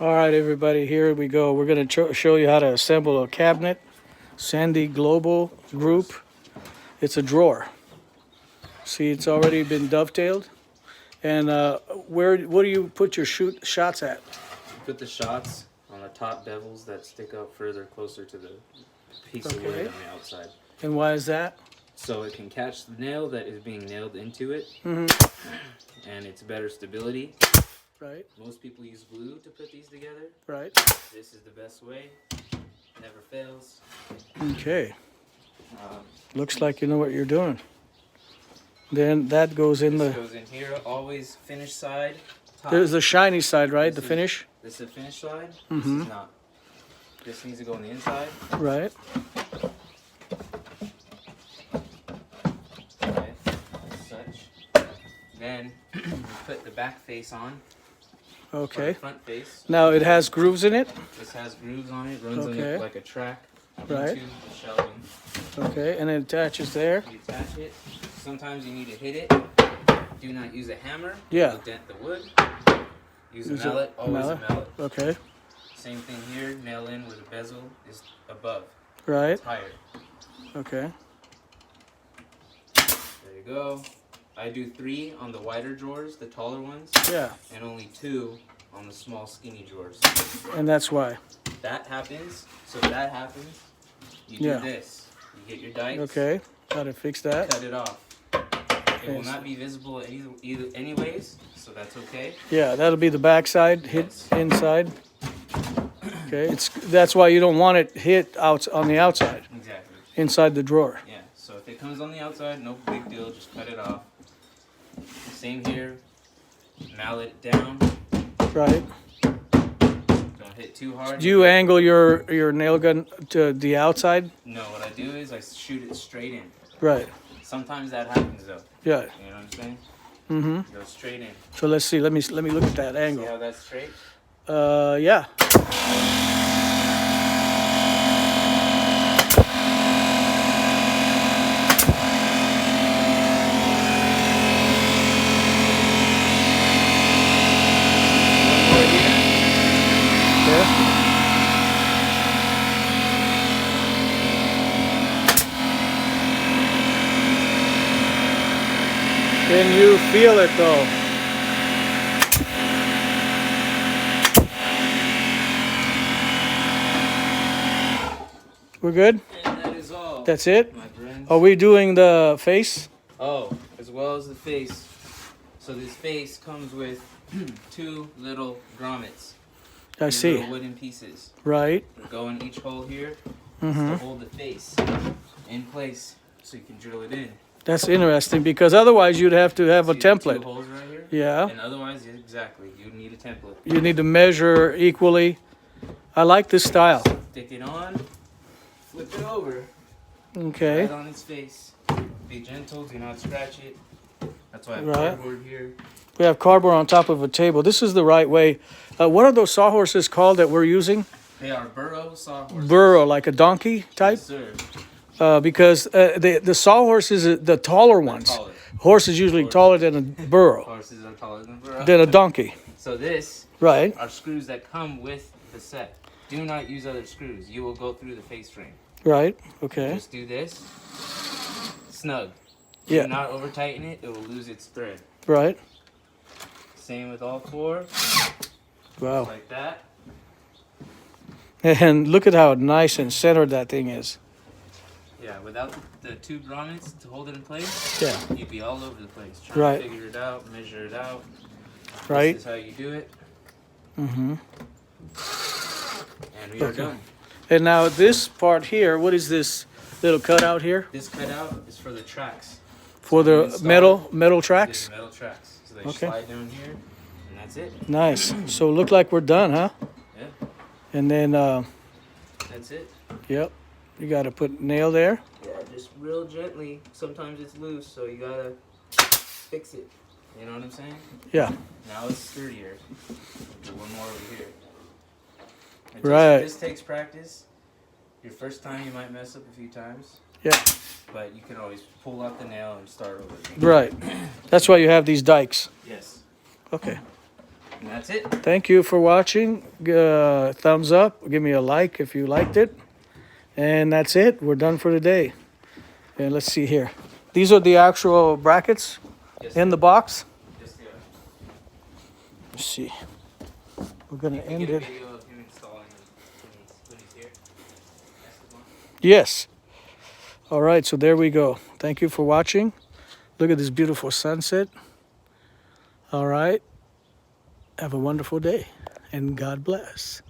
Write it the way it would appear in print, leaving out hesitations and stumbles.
All right, everybody, here we go. We're going to show you how to assemble a cabinet. Sandy Global Group. It's a drawer. See, it's already been dovetailed. And what do you put your shots at? Put the shots on the top bevels that stick up further, closer to the piece of wood on the outside. And why is that? So it can catch the nail that is being nailed into it, and it's better stability. Right. Most people use glue to put these together. Right. This is the best way. Never fails. Okay. Looks like you know what you're doing. Then that goes in this goes in here. Always finish side. Top. There's the shiny side, right? The finish. This is the finish side. This is not. This needs to go on the inside. Right. Okay. As such. Then you put the back face on. Okay. The front face. Now it has grooves in it. This has grooves on it. Runs on it like a track. Right. Into the shelving. Okay, and it attaches there. You attach it. Sometimes you need to hit it. Do not use a hammer. Yeah. It'll dent the wood. Use a mallet. Always a mallet. Okay. Same thing here. Nail in where the bezel is above. Right. It's higher. Okay. There you go. I do 3 on the wider drawers, the taller ones. Yeah. And only 2 on the small, skinny drawers. And that's why. That happens. So if that happens, you do this. You get your dikes. Okay. How to fix that? Cut it off. It will not be visible either anyways, so that's okay. Yeah, that'll be the back side, hit inside. Okay, that's why you don't want it hit out on the outside. Exactly. Inside the drawer. Yeah, so if it comes on the outside, no big deal, just cut it off. Same here. Mallet it down. Right. Don't hit too hard. Do you angle your nail gun to the outside? No, what I do is I shoot it straight in. Right. Sometimes that happens though. Yeah. You know what I'm saying? Mm-hmm. Go straight in. So let's see. Let me look at that See angle. how that's straight? Yeah. Can you feel it though? We're good? And that is all. That's it? My friends. Are we doing the face? Oh, as well as the face. So this face comes with 2 little grommets. I see. Little wooden pieces. Right. Go in each hole here to hold the face in place so you can drill it in. That's interesting because otherwise you'd have to have a See the 2 template. holes right here? Yeah. And otherwise, exactly, you need a template. You need to measure equally. I like this style. Stick it on, flip it over, Okay. right on its face. Be gentle, do not scratch it. That's why I have Right. cardboard here. We have cardboard on top of a table. This is the right way. What are those sawhorses called that we're using? They are burro sawhorses. Burro, like a donkey type? Yes, sir. Because the sawhorses are the taller ones. Taller. Horses usually taller than a burro, Horses are taller than burro. than a donkey. So this Right. are screws that come with the set. Do not use other screws. You will go through the face frame. Right. Okay. Just do this. Snug. Yeah. Do not over tighten it. It will lose its thread. Right. Same with all 4. Wow. Like that. And look at how nice and centered that thing is. Yeah, without the 2 grommets to hold it in place, Yeah. you'd be all over the place. Trying Right. to figure it out, measure it out. Right. This is how you do it. Mm-hmm. And we are Okay. done. And now this part here, what is this little cutout here? This cutout is for the tracks. For So you the install metal These tracks? metal tracks. So they Okay. slide down here, and that's it. Nice. So look like we're done, huh? Yeah, And then, that's it. yep, you got to put nail there. Yeah, just real gently. Sometimes it's loose, so you gotta fix it. You know what I'm saying? Yeah. Now it's sturdier. Do one more over here. Right. This takes practice. Your first time you might mess up a few times. Yeah. But you can always pull out the nail and start over. Right. That's why you have these dikes. Yes. Okay. And that's it. Thank you for watching. Thumbs up. Give me a like if you liked it. And that's it. We're done for today. And let's see here. These are the actual brackets Yes, in the box. just Let's see. We're going to get end a it. video of him installing when he's here. That's the one. Yes. All right. So there we go. Thank you for watching. Look at this beautiful sunset. All right. Have a wonderful day. And God bless.